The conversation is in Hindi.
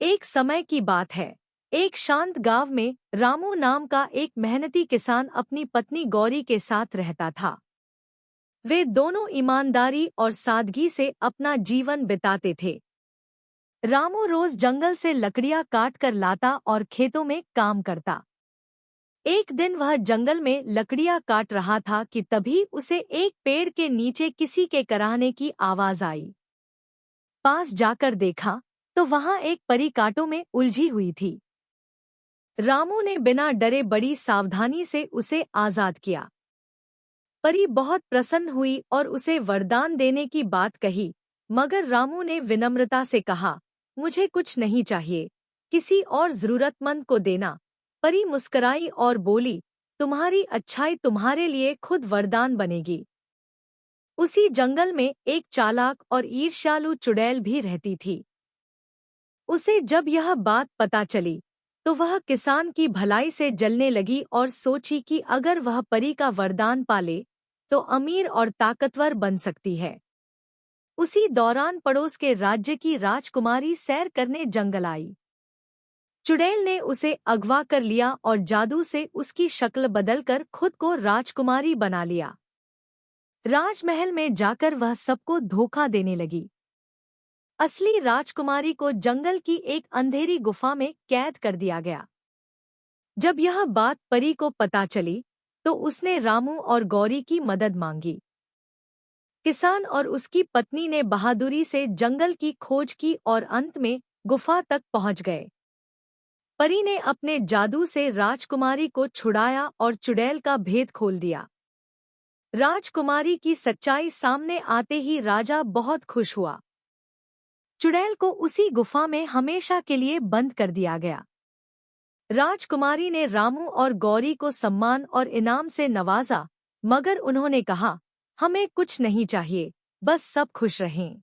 एक समय की बात है। एक शांत गांव में रामू नाम का एक मेहनती किसान अपनी पत्नी गौरी के साथ रहता था। वे दोनों ईमानदारी और सादगी से अपना जीवन बिताते थे। रामू रोज जंगल से लकड़ियां काट कर लाता और खेतों में काम करता। एक दिन वह जंगल में लकड़ियां काट रहा था कि तभी उसे एक पेड़ के नीचे किसी के कराहने की आवाज आई। पास जाकर देखा तो वहां एक परी कांटों में उलझी हुई थी। रामू ने बिना डरे बड़ी सावधानी से उसे आजाद किया। परी बहुत प्रसन्न हुई और उसे वरदान देने की बात कही, मगर रामू ने विनम्रता से कहा, मुझे कुछ नहीं चाहिए, किसी और जरूरतमंद को देना। परी मुस्कुराई और बोली, तुम्हारी अच्छाई तुम्हारे लिए खुद वरदान बनेगी। उसी जंगल में एक चालाक और ईर्ष्यालु चुड़ैल भी रहती थी। उसे जब यह बात पता चली तो वह किसान की भलाई से जलने लगी और सोची कि अगर वह परी का वरदान पाले तो अमीर और ताकतवर बन सकती है। उसी दौरान पड़ोस के राज्य की राजकुमारी सैर करने जंगल आई। चुड़ैल ने उसे अगवा कर लिया और जादू से उसकी शक्ल बदलकर खुद को राजकुमारी बना लिया। राजमहल में जाकर वह सबको धोखा देने लगी। असली राजकुमारी को जंगल की एक अंधेरी गुफा में कैद कर दिया गया। जब यह बात परी को पता चली तो उसने रामू और गौरी की मदद मांगी। किसान और उसकी पत्नी ने बहादुरी से जंगल की खोज की और अंत में गुफा तक पहुंच गए। परी ने अपने जादू से राजकुमारी को छुड़ाया और चुड़ैल का भेद खोल दिया। राजकुमारी की सच्चाई सामने आते ही राजा बहुत खुश हुआ। चुड़ैल को उसी गुफा में हमेशा के लिए बंद कर दिया गया। राजकुमारी ने रामू और गौरी को सम्मान और इनाम से नवाजा, मगर उन्होंने कहा, हमें कुछ नहीं चाहिए, बस सब खुश रहें।